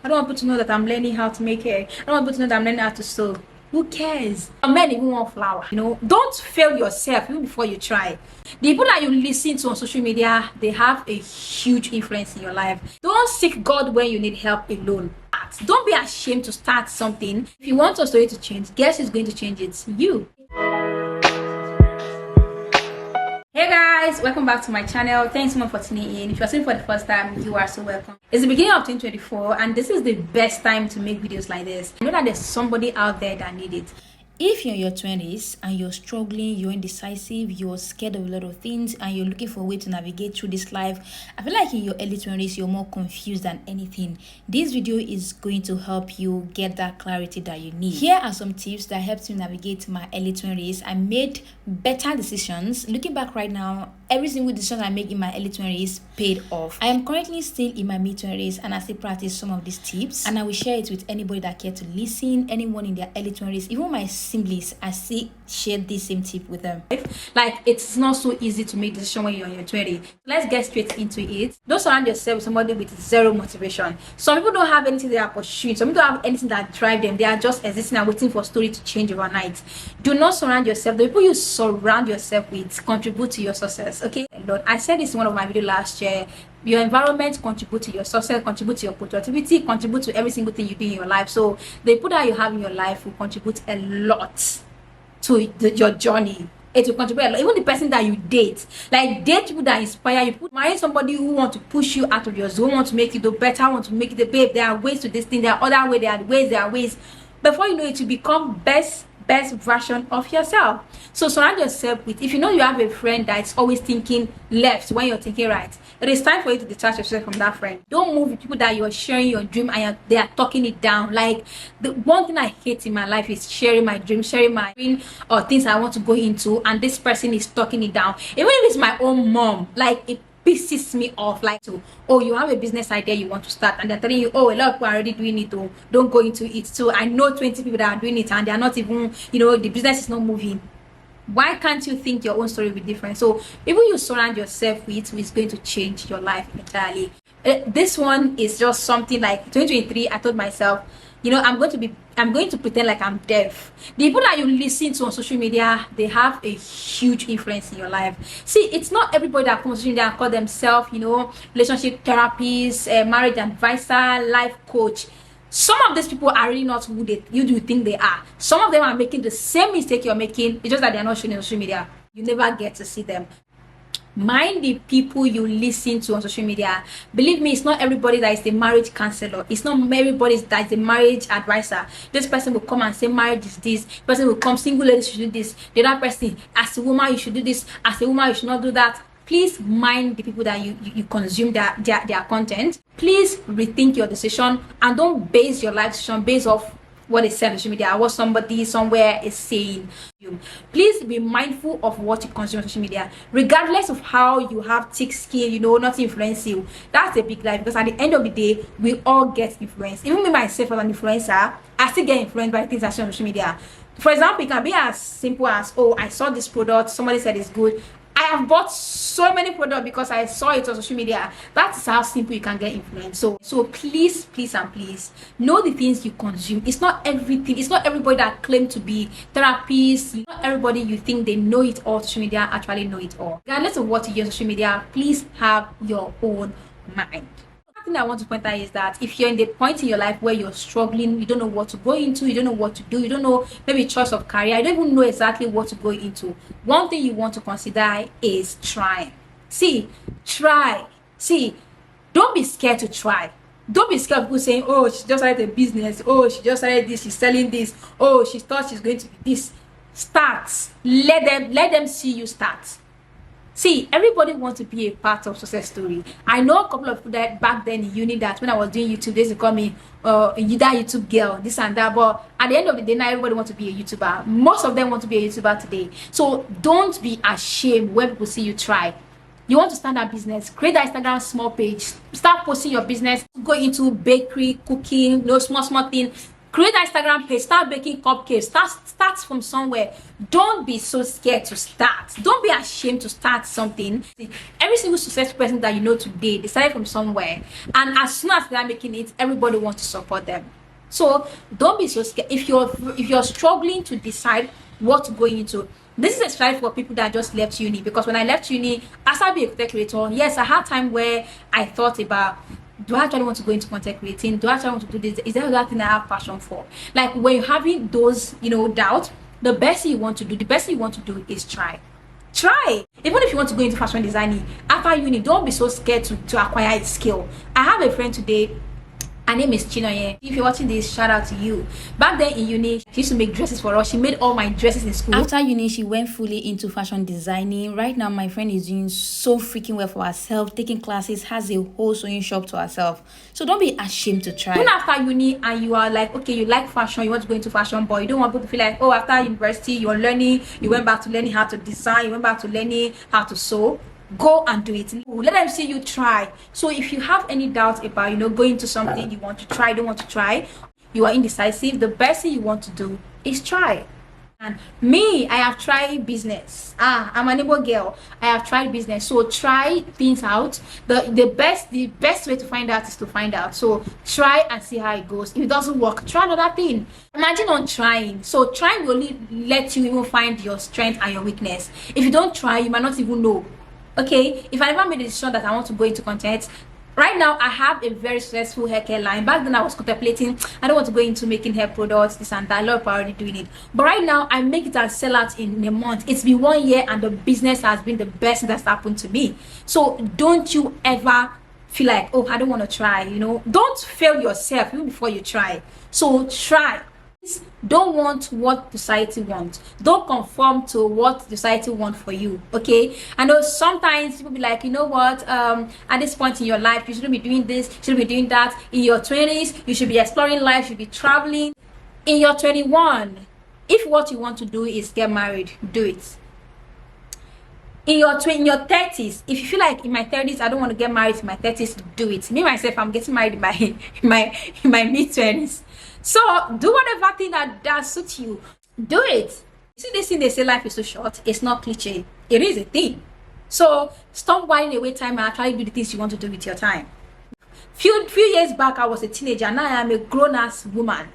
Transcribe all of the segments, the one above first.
I don't want people to know that I'm learning how to make hair. I don't want people to know that I'm learning how to sew. Who cares? Men even want flour. Don't fail yourself even before you try. The people that you listen to on social media, they have a huge influence in your life. Don't seek God when you need help alone. Don't be ashamed to start something. If you want your story to change, guess who's going to change it? You. Hey guys, welcome back to my channel. Thanks so much for tuning in. If you're seeing for the first time, you are so welcome. It's the beginning of 2024 and this is the best time to make videos like this. I know that there's somebody out there that needs it. If you're in your 20s and you're struggling, you're indecisive, you're scared of a lot of things, and you're looking for a way to navigate through this life, I feel like in your early 20s, you're more confused than anything. This video is going to help you get that clarity that you need. Here are some tips that helped me navigate my early 20s. I made better decisions. Looking back right now, every single decision I make in my early 20s paid off. I am currently still in my mid 20s and I still practice some of these tips, and I will share it with anybody that cares to listen, anyone in their early 20s, even my siblings. I still share this same tip with them. Like, it's not so easy to make decision when you're in your 20s. Let's get straight into it. Don't surround yourself with somebody with zero motivation. Some people don't have anything they are pursuing. Some people don't have anything that drives them. They are just existing and waiting for a story to change overnight. Do not surround yourself. The people you surround yourself with contribute to your success. Okay, Lord, I said this in one of my videos last year. Your environment contribute to your success, contribute to your productivity, contribute to every single thing you do in your life. So the people that you have in your life will contribute a lot to your journey. It will contribute a lot. Even the person that you date, like, date people that inspire you. Marry somebody who want to push you out of your zone, want to make you do better, want to make you the babe. There are ways to this thing. There are other ways. There are ways. Before you know it, you become best version of yourself. So surround yourself with, if you know you have a friend that's always thinking left when you're thinking right, it is time for you to detach yourself from that friend. Don't move with people that you're sharing your dream and they are talking it down. Like, the one thing I hate in my life is sharing my dream, sharing my dream or things I want to go into, and this person is talking it down. Even if it's my own mom, like, it pisses me off. Like, so, oh, you have a business idea you want to start and they're telling you, oh, a lot of people are already doing it, oh, don't go into it. So I know 20 people that are doing it and they're not even, the business is not moving. Why can't you think your own story will be different? So people you surround yourself with is going to change your life entirely. This one is just something like 2023. I told myself, I'm going to pretend like I'm deaf. The people that you listen to on social media, they have a huge influence in your life. See, it's not everybody that comes on social media and call themselves, relationship therapist, marriage advisor, life coach. Some of these people are really not who you think they are. Some of them are making the same mistake you're making. It's just that they're not showing on social media. You never get to see them. Mind the people you listen to on social media. Believe me, it's not everybody that is a marriage counselor. It's not everybody that is a marriage advisor. This person will come and say marriage is this. This person will come, single ladies should do this. The other person, as a woman you should do this. As a woman you should not do that. Please mind the people that you consume their content. Please rethink your decision and don't base your life decision based off what is said on social media, what somebody somewhere is saying. Please be mindful of what you consume on social media, regardless of how you have thick skin, nothing influence you. That's a big lie, because at the end of the day, we all get influenced. Even me myself as an influencer, I still get influenced by things I see on social media. For example, it can be as simple as, oh, I saw this product, somebody said it's good. I have bought so many products because I saw it on social media. That's how simple you can get influenced. So please know the things you consume. It's not everything. It's not everybody that claim to be therapists. Not everybody you think they know it all. Social media actually know it all. Regardless of what you use on social media, please have your own mind. Thing I want to point out is that if you're in the point in your life where you're struggling, you don't know what to go into, you don't know what to do, you don't know, maybe choice of career, you don't even know exactly what to go into, one thing you want to consider is trying. Try. Don't be scared to try. Don't be scared of people saying, oh, she just started a business, oh, she just started this, she's selling this, oh, she thought she's going to be this. Start. Let them see you start. See, everybody wants to be a part of success story. I know a couple of people that back then in uni that when I was doing YouTube, they used to call me that YouTube girl, this and that. But at the end of the day, now everybody wants to be a YouTuber. Most of them want to be a YouTuber today. So don't be ashamed when people see you try. You want to start a business, create that Instagram small page, start posting your business, go into bakery, cooking, small thing. Create an Instagram page, start baking cupcakes, start from somewhere. Don't be so scared to start. Don't be ashamed to start something. Every single successful person that you know today, they started from somewhere, and as soon as they're making it, everybody wants to support them. So don't be so scared. If you're struggling to decide what to go into, this is especially for people that just left uni, because when I left uni, I started being a content creator. Yes, I had time where I thought about, do I actually want to go into content creating? Do I actually want to do this? Is there that thing I have passion for? Like, when you're having those, doubts, the best thing you want to do is try. Even if you want to go into fashion designing after uni, don't be so scared to acquire a skill. I have a friend today. Her name is Chinoye. If you're watching this, shout out to you. Back then in uni, she used to make dresses for us. She made all my dresses in school. After uni, she went fully into fashion designing. Right now, my friend is doing so freaking well for herself, taking classes, has a whole sewing shop to herself. So don't be ashamed to try. Even after uni, and you are like, okay, you like fashion, you want to go into fashion, but you don't want people to feel like, oh, after university, you're learning, you went back to learning how to design, you went back to learning how to sew. Go and do it. Let them see you try. So if you have any doubt about going into something you want to try, don't want to try, you are indecisive, the best thing you want to do is try. And me, I have tried business. I'm an able girl. I have tried business. So try things out. The best way to find out is to find out. So try and see how it goes. If it doesn't work, try another thing. Imagine on trying. So trying will only let you even find your strength and your weakness. If you don't try, you might not even know. Okay, if I never made a decision that I want to go into content, right now I have a very successful hair care line. Back then I was contemplating, I don't want to go into making hair products, this and that. A lot of people are already doing it, but right now I make it and sell out in a month. It's been 1 year and the business has been the best thing that's happened to me. So don't you ever feel like, oh, I don't want to try. Don't fail yourself even before you try. So try. Don't want what society wants. Don't conform to what society wants for you. Okay, I know sometimes people be like, you know what, at this point in your life you shouldn't be doing this, you shouldn't be doing that. In your 20s you should be exploring life, you should be traveling. In your 21, if what you want to do is get married, do it. In your 30s, if you feel like in my 30s I don't want to get married in my 30s, do it. Me myself, I'm getting married in my mid-20s. So do whatever thing that suits you. Do it. You see this thing they say life is so short. It's not cliche. It is a thing. So stop whiling away time and actually do the things you want to do with your time. Few years back I was a teenager. Now I am a grown-ass woman.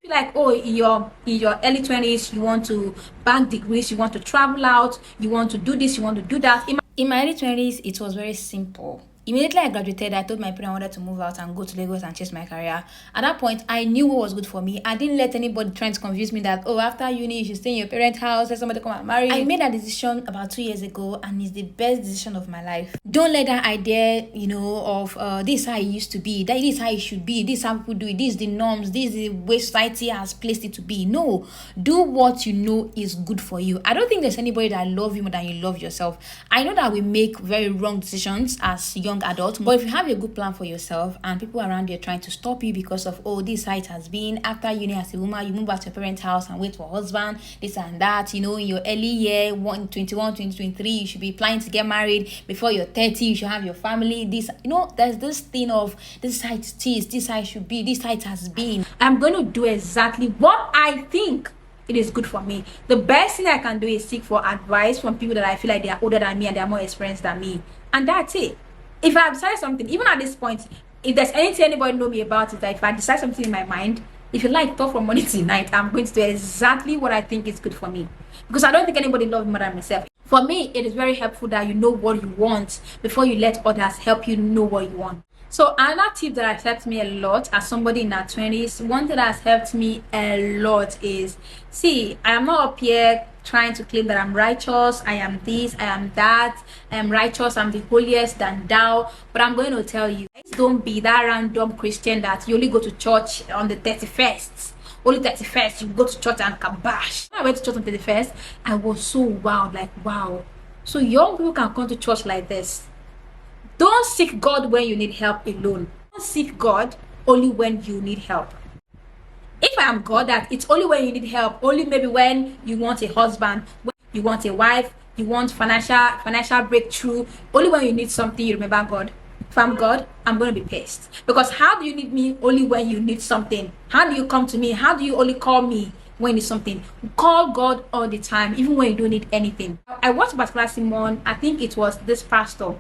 Feel like, oh, in your early 20s you want to bank degrees, you want to travel out, you want to do this, you want to do that. In my early 20s it was very simple. Immediately I graduated, I told my parents I wanted to move out and go to Lagos and chase my career. At that point, I knew what was good for me. I didn't let anybody try to convince me that, oh, after uni, you should stay in your parents' house, let somebody come and marry you. I made that decision about 2 years ago, and it's the best decision of my life. Don't let that idea, of this is how it used to be, that this is how it should be, this is how people do it, this is the norms, this is the way society has placed it to be. No, do what you know is good for you. I don't think there's anybody that loves you more than you love yourself. I know that we make very wrong decisions as young adults, but if you have a good plan for yourself and people around you are trying to stop you because of, oh, this height has been after uni as a woman, you move back to your parents' house and wait for a husband, this and that, in your early year 21, 23, you should be planning to get married. Before you're 30, you should have your family. There's this thing of this height is, this height should be, this height has been. I'm going to do exactly what I think it is good for me. The best thing I can do is seek for advice from people that I feel like they are older than me and they are more experienced than me, and that's it. If I decide something, even at this point, if there's anything anybody know me about, is that if I decide something in my mind, if you like talk from morning to night, I'm going to do exactly what I think is good for me, because I don't think anybody loves me more than myself. For me, it is very helpful that you know what you want before you let others help you know what you want. So another tip that has helped me a lot as somebody in her 20s, one thing that has helped me a lot is, see, I am not up here trying to claim that I'm righteous, I am this, I am that, I am righteous, I'm the holiest than thou. But I'm going to tell you, don't be that random Christian that you only go to church on the 31st. Only 31st you go to church and kabash. When I went to church on 31st, I was so wowed, like, wow, so young people can come to church like this. Don't seek God when you need help alone. Don't seek God only when you need help. If I am God, that it's only when you need help, only maybe when you want a husband, when you want a wife, you want financial breakthrough, only when you need something you remember God. If I'm God, I'm going to be pissed. Because how do you need me only when you need something? How do you come to me? How do you only call me when you need something? Call God all the time, even when you don't need anything. I watched a particular sermon. I think it was this pastor.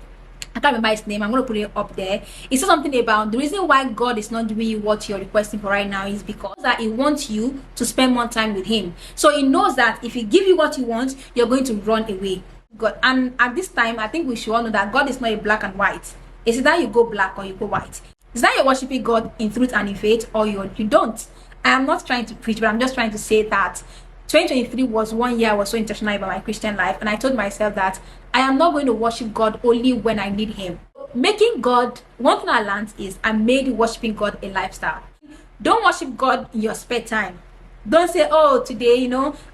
I can't remember his name. I'm going to put it up there. He said something about the reason why God is not giving you what you're requesting for right now is because that he wants you to spend more time with him. So he knows that if he gives you what you want, you're going to run away. God, and at this time, I think we should all know that God is not a black and white. It's either you go black or you go white. It's that you're worshiping God in truth and in faith, or you don't. I am not trying to preach, but I'm just trying to say that 2023 was one year I was so intentional about my Christian life, and I told myself that I am not going to worship God only when I need him. Making God, one thing I learned is I made worshiping God a lifestyle. Don't worship God in your spare time. Don't say, oh, today,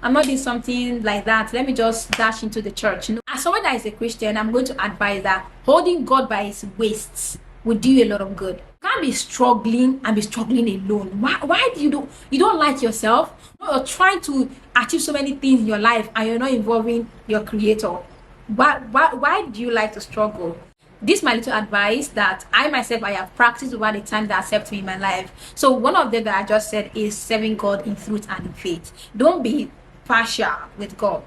I'm not doing something like that, let me just dash into the church. As someone that is a Christian, I'm going to advise that holding God by his waists will do you a lot of good. You can't be struggling and be struggling alone. Why do you don't like yourself? You're trying to achieve so many things in your life and you're not involving your creator. Why do you like to struggle? This is my little advice that I myself I have practiced over the time that accept me in my life. So one of them that I just said is serving God in truth and in faith. Don't be partial with God.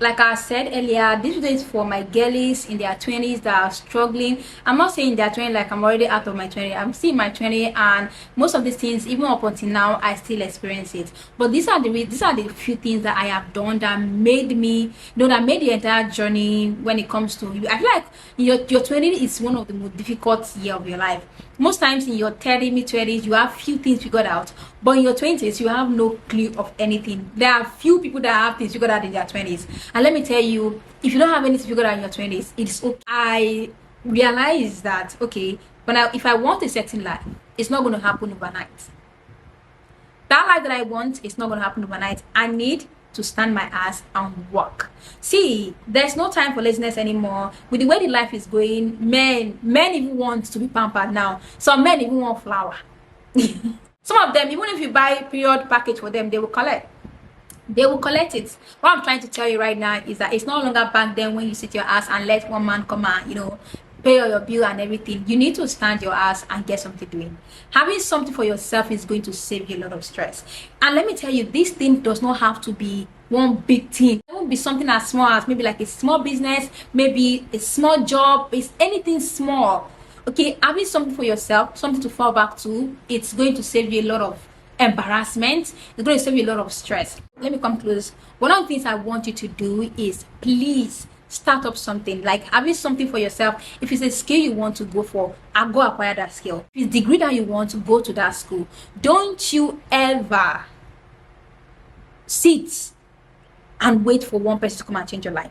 Like I said earlier, this video is for my girlies in their 20s that are struggling. I'm not saying they're 20 like I'm already out of my 20. I'm still in my 20, and most of these things, even up until now, I still experience it. But these are the few things that I have done that made me, that made the entire journey when it comes to you. I feel like your 20 is one of the most difficult years of your life. Most times in your 30, mid-20s, you have few things figured out, but in your 20s, you have no clue of anything. There are few people that have things figured out in their 20s. And let me tell you, if you don't have anything figured out in your 20s, it's okay. I realize that, okay, if I want a certain life, it's not going to happen overnight. That life that I want is not going to happen overnight. I need to stand my ass and work. See, there's no time for laziness anymore. With the way the life is going, men even want to be pampered now. Some men even want flour. Some of them, even if you buy period package for them, they will collect it. What I'm trying to tell you right now is that it's no longer back then when you sit your ass and let one man come and pay all your bill and everything. You need to stand your ass and get something doing. Having something for yourself is going to save you a lot of stress. And let me tell you, this thing does not have to be one big thing. It won't be something as small as maybe like a small business, maybe a small job. It's anything small. Okay, having something for yourself, something to fall back to, it's going to save you a lot of embarrassment. It's going to save you a lot of stress. Let me come close. One of the things I want you to do is please start up something, like having something for yourself. If it's a skill you want to go for, I'll go acquire that skill. If it's a degree that you want to go to that school. Don't you ever sit and wait for one person to come and change your life.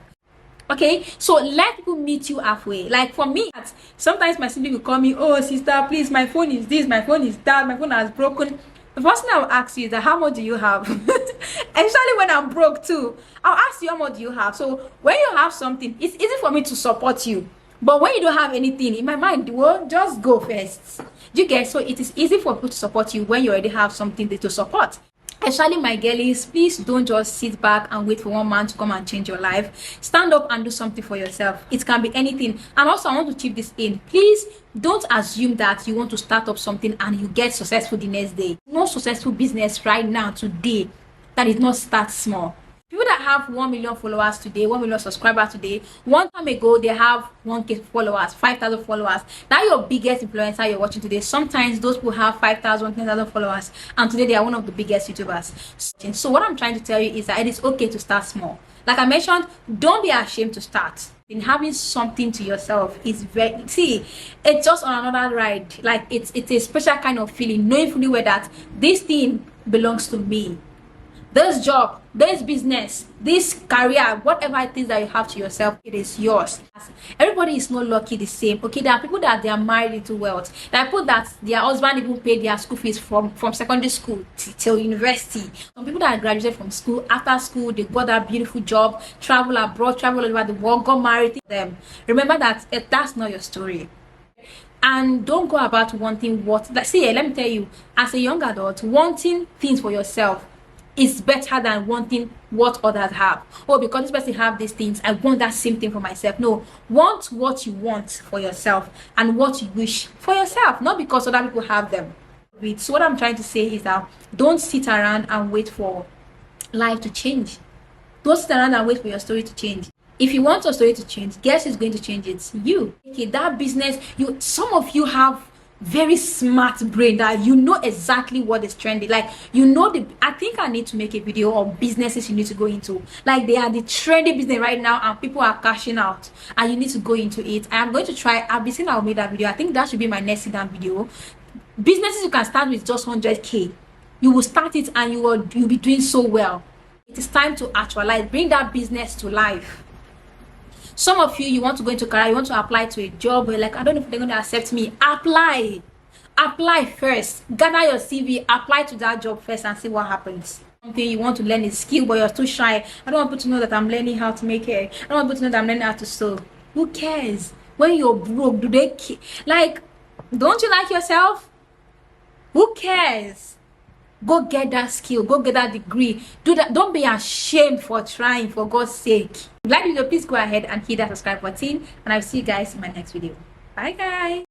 Okay, so let people meet you halfway. Like for me, sometimes my sibling will call me, oh sister, please, my phone is this, my phone is that, my phone has broken. The first thing I will ask you is that how much do you have? Especially when I'm broke too, I'll ask you how much do you have. So when you have something, it's easy for me to support you. But when you don't have anything, in my mind, well, just go first. You get? So it is easy for people to support you when you already have something to support. Especially my girlies, please don't just sit back and wait for one man to come and change your life. Stand up and do something for yourself. It can be anything. And also, I want to chip this in. Please don't assume that you want to start up something and you get successful the next day. No successful business right now, today, that did not start small. People that have 1 million followers today, 1 million subscribers today, one time ago they have 1K followers, 5,000 followers. Now your biggest influencer you're watching today, sometimes those people have 5,000, 10,000 followers, and today they are one of the biggest YouTubers. So what I'm trying to tell you is that it is okay to start small. Like I mentioned, don't be ashamed to start. In having something to yourself is it's just on another ride. Like it's a special kind of feeling, knowing fully well that this thing belongs to me. This job, this business, this career, whatever it is that you have to yourself, it is yours. Everybody is not lucky the same. Okay, there are people that they are married into wealth. There are people that their husband even paid their school fees from secondary school till university. Some people that graduated from school, after school, they got that beautiful job, travel abroad, travel all over the world, got married to them. Remember that that's not your story. And don't go about wanting what. Let me tell you, as a young adult, wanting things for yourself is better than wanting what others have. Oh, because this person have these things, I want that same thing for myself. No, want what you want for yourself and what you wish for yourself, not because other people have them. So what I'm trying to say is that don't sit around and wait for life to change. Don't sit around and wait for your story to change. If you want your story to change, guess who's going to change it? You. Okay, that business, some of you have very smart brain that you know exactly what is trendy. Like, I think I need to make a video of businesses you need to go into. Like, they are the trendy business right now and people are cashing out and you need to go into it. I am going to try. I'll be saying I'll make that video. I think that should be my next sit-down video. Businesses you can start with just 100k. You will start it and you'll be doing so well. It is time to actualize, bring that business to life. Some of you want to go into career, you want to apply to a job, you're like, I don't know if they're going to accept me. Apply first, gather your CV, apply to that job first and see what happens. Something you want to learn a skill but you're too shy. I don't want people to know that I'm learning how to make hair. I don't want people to know that I'm learning how to sew. Who cares? When you're broke, do they care? Like, don't you like yourself? Who cares? Go get that skill, go get that degree. Do that. Don't be ashamed for trying, for God's sake. If you like the video, please go ahead and hit that subscribe button and I'll see you guys in my next video. Bye guys.